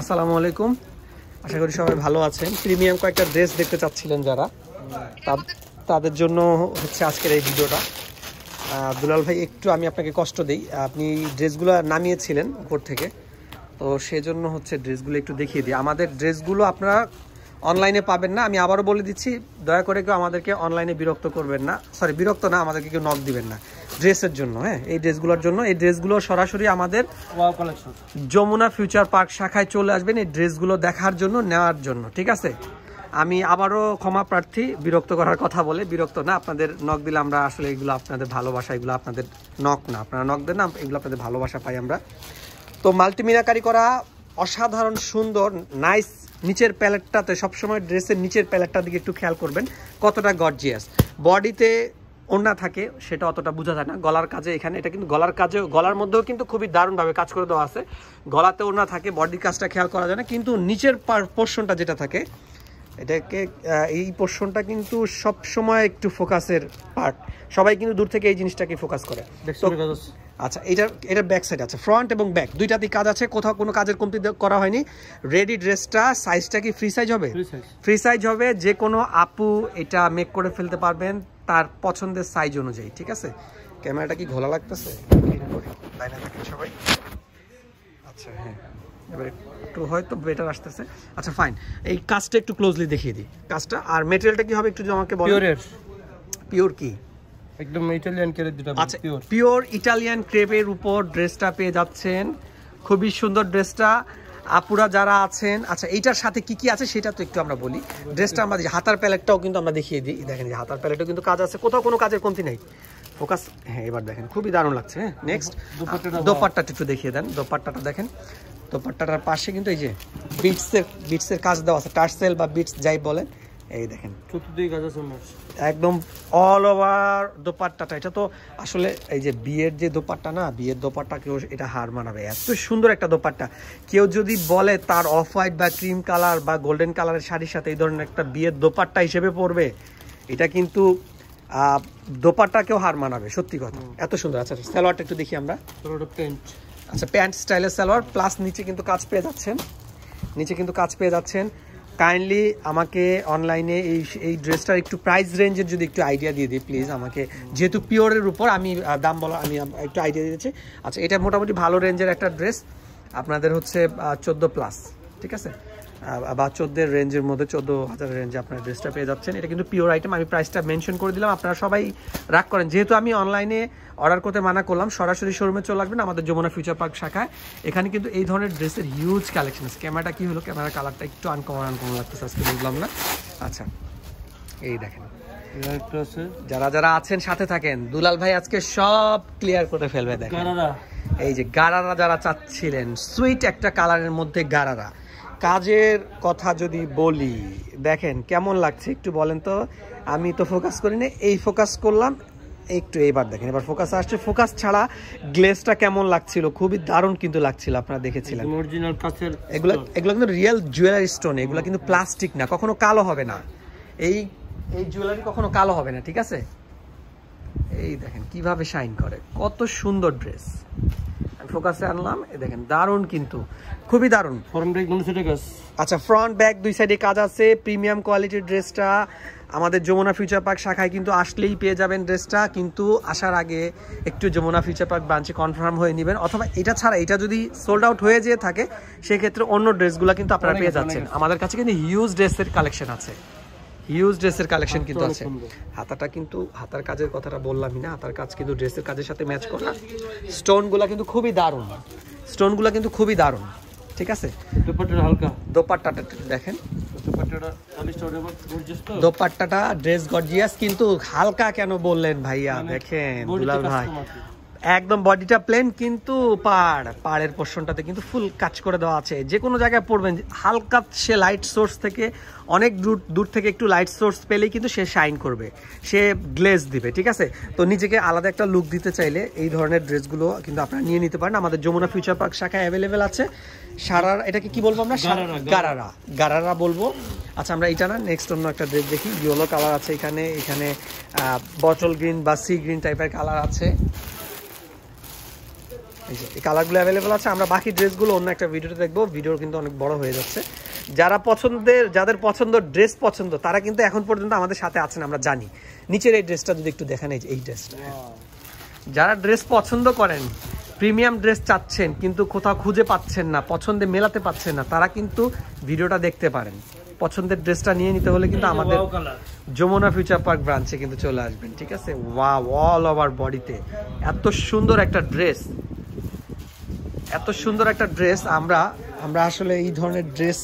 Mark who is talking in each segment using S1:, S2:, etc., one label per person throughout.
S1: আসসালামু আলাইকুম, আশা করি সবাই ভালো আছেন। প্রিমিয়াম কয়েকটা ড্রেস দেখতে চাচ্ছিলেন যারা, তাদের জন্য হচ্ছে আজকের এই ভিডিওটা। দুলাল ভাই, একটু আমি আপনাকে কষ্ট দিই, আপনি ড্রেসগুলো নামিয়েছিলেন উপর থেকে, তো সেজন্য হচ্ছে ড্রেসগুলো একটু দেখিয়ে দিই। আমাদের ড্রেসগুলো আপনারা অনলাইনে পাবেন না, আমি আবারও বলে দিচ্ছি, দয়া করে কেউ আমাদেরকে অনলাইনে বিরক্ত করবেন না, সরি বিরক্ত না, আমাদেরকে কেউ নক দিবেন না ড্রেসের জন্য। হ্যাঁ, এই ড্রেসগুলোর জন্য, এই ড্রেসগুলো সরাসরি আমাদের যমুনা ফিউচার পার্ক শাখায় চলে আসবেন এই ড্রেসগুলো দেখার জন্য, নেওয়ার জন্য, ঠিক আছে? আমি আবারও ক্ষমা প্রার্থী বিরক্ত করার কথা বলে, বিরক্ত না, আপনাদের নক দিলে আমরা আসলে এগুলো আপনাদের ভালোবাসা, এগুলো আপনাদের নক না, আপনারা নক দেন না, এগুলো আপনাদের ভালোবাসা পাই আমরা। তো মাল্টিমিনাকারি করা অসাধারণ সুন্দর নাইস। নিচের প্যালেটটাতে সবসময় ড্রেসের নিচের প্যালেটটার দিকে একটু খেয়াল করবেন কতটা গর্জিয়াস। বডিতে ওড়না থাকে সেটা অতটা বোঝা যায় না, গলার কাজে এখানে এটা কিন্তু গলার কাজে, গলার মধ্যেও কিন্তু খুবই দারুণভাবে কাজ করে দেওয়া আছে। গলাতে ওড়না থাকে, বডির কাজটা খেয়াল করা যায় না, কিন্তু নিচের পোর্শনটা যেটা থাকে এটাকে, এই পোর্শনটা কিন্তু সব সময় একটু ফোকাসের পার্ট, সবাই কিন্তু দূর থেকে এই জিনিসটাকে ফোকাস করে। আচ্ছা, এটা ব্যাক সাইড আছে, ফ্রন্ট এবং ব্যাক দুইটাতেই কাজ আছে, কোথাও কোনো কাজের কমতি করা হয়নি। রেডি ড্রেসটা সাইজটা কি ফ্রি সাইজ হবে? ফ্রি সাইজ হবে, যে কোনো আপু এটা মেক করে ফেলতে পারবেন তার পছন্দের সাইজ অনুযায়ী, ঠিক আছে? ক্যামেরাটা কি ঘোলা লাগতেছে? সবাই আচ্ছা, হ্যাঁ, এবার একটু হয়তো বেটার আসতেছে। আচ্ছা ফাইন, এই কাজটা একটু ক্লোজলি দেখিয়ে দিই কাজটা। আর মেটেরিয়ালটা কি হবে একটু আমাকে বলুন। পিওর কি?
S2: একদম ইটালিয়ান ক্রেপ যেটা।
S1: আচ্ছা, পিওর ইটালিয়ান ক্রেপের উপর ড্রেসটা পেয়ে যাচ্ছেন, খুবই সুন্দর ড্রেসটা। আপুরা যারা আছেন, আচ্ছা এইটার সাথে কি কি আছে সেটা তো একটু আমরা বলি। ড্রেসটা আমরা হাতার প্যালেটটাও কিন্তু আমরা দেখিয়ে দিই, দেখেন যে হাতার প্যালেটও কিন্তু কাজ আছে, কোথাও কোনো কাজের কমতি নেই। ফোকাস, হ্যাঁ এবার দেখেন খুবই দারুণ লাগছে। হ্যাঁ, নেক্সট দোপাট্টাটা একটু দেখিয়ে দেন। দোপাট্টাটা দেখেন, দোপাট্টাটার পাশে কিন্তু এই যে বিটসের কাজ দেওয়া আছে, টার্সেল বা বিটস যাই বলেন, এই দেখেন একদম অল ওভার দোপাট্টাটা। এটা তো আসলে এই যে বিয়ের যে দোপাট্টা না, বিয়ের দোপাট্টা কেউ এটা হার মানাবে, এত সুন্দর একটা দোপাট্টা। কেউ যদি বলে তার অফ হোয়াইট বা ক্রিম কালার বা গোল্ডেন কালারের শাড়ির সাথে এই ধরনের একটা বিয়ের দোপাট্টা হিসেবে পরবে, এটা কিন্তু দোপাট্টা কেউ হার মানাবে, সত্যি কথা, এত সুন্দর। আচ্ছা, সালোয়ারটা একটু দেখি আমরা। আচ্ছা, প্যান্ট স্টাইলের সালোয়ার, প্লাস নিচে কিন্তু কাজ পেয়ে যাচ্ছেন, নিচে কিন্তু কাজ পেয়ে যাচ্ছেন। কাইন্ডলি আমাকে অনলাইনে এই ড্রেসটার একটু প্রাইস রেঞ্জের যদি একটু আইডিয়া দিয়ে দিই প্লিজ আমাকে, যেহেতু পিওরের উপর আমি দাম বলা, আমি একটু আইডিয়া দিয়েছি। আচ্ছা, এটা মোটামুটি ভালো রেঞ্জের একটা ড্রেস, আপনাদের হচ্ছে 14+, ঠিক আছে, বা 14 রেঞ্জের মধ্যে, 14,000 রেঞ্জে আপনার ড্রেসটা পেয়ে যাচ্ছেন। এটা কিন্তু পিওর আইটেম, আমি প্রাইসটা মেনশন করে দিলাম, আপনারা সবাই রাগ করেন, যেহেতু আমি অনলাইনে অর্ডার করতে মানা করলাম, সরাসরি শোরুমে চলে আসবেন আমাদের যমুনা ফিউচার পার্ক শাখায়। এখানে কিন্তু এই ধরনের ড্রেসের হিউজ কালেকশন আছে। ক্যামেরাটা কি হলো, ক্যামেরার কালারটা একটু আনকমন লাগতেছে আজকে, বুঝলাম না। আচ্ছা, এই দেখেন, যারা যারা আছেন সাথে থাকেন, দুলাল ভাই আজকে সব ক্লিয়ার করে ফেলবে। দেখেন এই যে গারারা যারা চাচ্ছিলেন, সুইট একটা কালারের মধ্যে গারারা কাজের কথা যদি বলি, দেখেন কেমন লাগছে একটু বলেন তো। আমি তো ফোকাস করি না, এই ফোকাস করলাম একটু, এইবার দেখেন, এবার ফোকাস আসছে। ফোকাস ছাড়া গ্লেজটা কেমন লাগছিল, খুবই দারুণ কিন্তু লাগছিল, আপনারা দেখেছিলেন। এগুলো কিন্তু রিয়েল জুয়েলারি স্টোন, এগুলো কিন্তু প্লাস্টিক না, কখনো কালো হবে না, এই জুয়েলারি কখনো কালো হবে না, ঠিক আছে? এই দেখেন কিভাবে শাইন করে, কত সুন্দর ড্রেস। ফোকাসে আনলাম, এই দেখেন দারুণ, কিন্তু খুবই দারুণ। আচ্ছা, ফ্রন্ট ব্যাক দুই সাইডে কাজ আছে, প্রিমিয়াম কোয়ালিটির ড্রেসটা আমাদের যমুনা ফিউচার পার্ক শাখায় কিন্তু আসলেই পেয়ে যাবেন ড্রেসটা। কিন্তু আসার আগে একটু যমুনা ফিউচার পার্ক ব্রাঞ্চে কনফার্ম হয়ে নেবেন, অথবা এটা ছাড়া, এটা যদি সোল্ড আউট হয়ে যেয়ে থাকে সেক্ষেত্রে অন্য ড্রেসগুলো কিন্তু আপনারা পেয়ে যাচ্ছেন। আমাদের কাছে কিন্তু হিউজ ড্রেসের কালেকশন আছে, হিউজ ড্রেসের কালেকশন কিন্তু আছে। হাতাটা কিন্তু, হাতার কাজের কথাটা বললামই না, হাতার কাজ কিন্তু ড্রেসের কাজের সাথে ম্যাচ করা। স্টোনগুলো কিন্তু খুবই দারুণ, স্টোনগুলো কিন্তু খুবই দারুণ, ঠিক আছে? দোপাট্টাটা দেখেন, দোপাট্টাটা ড্রেস গর্জিয়াস, কিন্তু হালকা কেন বললেন ভাইয়া? দেখেন দুলাল ভাই, একদম বডিটা প্লেন, কিন্তু পাড়ের পোর্শনটাতে কিন্তু ফুল কাজ করে দেওয়া আছে। যে কোনো জায়গায় পড়বেন হালকা, সে লাইট সোর্স থেকে অনেক দূর থেকে একটু লাইট সোর্স পেলেই কিন্তু সে শাইন করবে, সে গ্লেজ দিবে, ঠিক আছে? তো নিজেকে আলাদা একটা লুক দিতে চাইলে এই ধরনের ড্রেসগুলো কিন্তু আপনারা নিয়ে নিতে পারেন, আমাদের যমুনা ফিউচার পার্ক শাখায় অ্যাভেলেবেল আছে। সারারা, এটাকে কি বলবো আমরা? গারারা বলবো। আচ্ছা, আমরা এটা না, নেক্সট অন্য একটা ড্রেস দেখি। ইয়েলো কালার আছে এখানে, বটল গ্রিন বা সি গ্রিন টাইপের কালার আছে। এই কালারগুলো অ্যাভেলেবল আছে। আমরা বাকি ড্রেসগুলো অন্য একটা ভিডিওতে দেখবো, ভিডিও কিন্তু অনেক বড় হয়ে যাচ্ছে। যাদের ড্রেস পছন্দ তারা কিন্তু এখন পর্যন্ত আমাদের সাথে আছেন আমরা জানি। নিচের এই ড্রেসটা যদি একটু দেখেন, এই ড্রেসটা, যারা ড্রেস পছন্দ করেন, প্রিমিয়াম ড্রেস চাচ্ছেন কিন্তু কোথাও খুঁজে পাচ্ছেন না, পছন্দে মেলাতে পাচ্ছেন না, তারা কিন্তু ভিডিওটা দেখতে পারেন। পছন্দের ড্রেসটা নিয়ে নিতে হলে কিন্তু আমাদের যমুনা ফিউচার পার্ক ব্রাঞ্চে কিন্তু চলে আসবেন, ঠিক আছে? ওয়াও, অল ওভার বডিতে এত সুন্দর একটা ড্রেস, এত সুন্দর একটা ড্রেস। আমরা আসলে এই ধরনের ড্রেস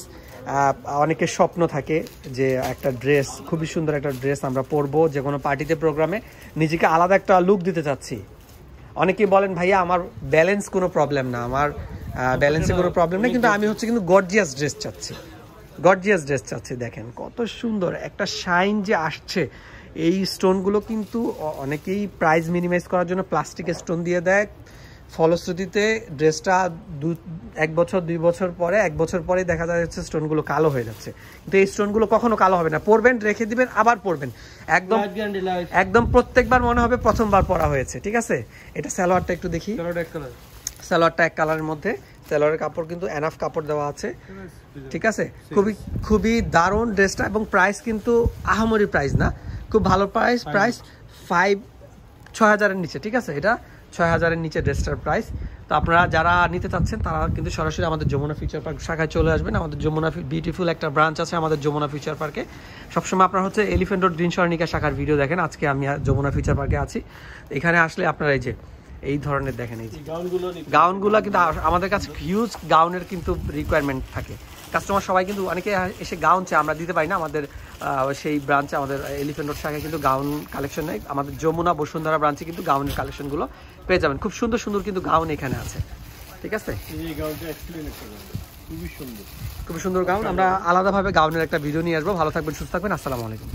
S1: অনেকের স্বপ্ন থাকে যে একটা ড্রেস, খুবই সুন্দর একটা ড্রেস আমরা পরবো যে কোনো পার্টিতে, প্রোগ্রামে, নিজেকে আলাদা একটা লুক দিতে চাচ্ছি। অনেকেই বলেন ভাইয়া আমার ব্যালেন্স কোনো প্রবলেম না, আমার ব্যালেন্সে কোনো প্রবলেম নেই, কিন্তু আমি কিন্তু গর্জিয়াস ড্রেস চাচ্ছি, গর্জিয়াস ড্রেস চাচ্ছি। দেখেন কত সুন্দর একটা শাইন যে আসছে। এই স্টোনগুলো কিন্তু অনেকেই প্রাইস মিনিমাইজ করার জন্য প্লাস্টিকের স্টোন দিয়ে দেয়, ফলশ্রুতিতে ড্রেসটা 1 বছর 2 বছর পরে, 1 বছর পরে দেখা যাচ্ছে স্টোনগুলো কালো হয়ে যাচ্ছে। কিন্তু এই স্টোনগুলো কখনো কালো হবে না, পরবেন, রেখে দিবেন, আবার পরবেন, একদম প্রত্যেকবার মনে হবে প্রথমবার পরা হয়েছে, ঠিক আছে? এটা সালোয়ারটা একটু দেখি, সালোয়ারটা এক কালারের মধ্যে, সালোয়ারের কাপড় কিন্তু এনাফ কাপড় দেওয়া আছে, ঠিক আছে? খুবই দারুণ ড্রেসটা, এবং প্রাইস কিন্তু আহামরি প্রাইস না, খুব ভালো প্রাইস 6,000-এর নিচে, ঠিক আছে? এটা 6,000-এর নিচে ড্রেসটার প্রাইস। তো আপনারা যারা নিতে চাচ্ছেন তারা কিন্তু সরাসরি আমাদের যমুনা ফিউচার পার্ক শাখায় চলে আসবেন। আমাদের যমুনা বিউটিফুল একটা ব্রাঞ্চ আছে আমাদের যমুনা ফিউচার পার্কে। সবসময় আপনারা এলিফ্যান্ট রোড গ্রিন সরণিকা শাখার ভিডিও দেখেন। আজকে আমি যমুনা ফিউচার পার্কে আছি। এখানে আসলে আপনারা এই ধরনের দেখেন, এই যে গাউনগুলো কিন্তু আমাদের কাছে হিউজ গাউনের কিন্তু রিকোয়ারমেন্ট থাকে। কাস্টমার সবাই কিন্তু অনেকে এসে গাউন চায়, আমরা দিতে পারি না। আমাদের সেই ব্রাঞ্চে, আমাদের এলিফ্যান্ট রোড শাখায় কিন্তু গাউন কালেকশন নেই। আমাদের যমুনা বসুন্ধরা ব্রাঞ্চে কিন্তু গাউনের কালেকশনগুলো পেয়ে যাবেন। খুব সুন্দর সুন্দর কিন্তু গাউন এখানে আছে, ঠিক আছে? খুবই সুন্দর গাউন। আমরা আলাদাভাবে গাউনের একটা ভিডিও নিয়ে আসবো। ভালো থাকবেন, সুস্থ থাকবেন। আসসালামু আলাইকুম।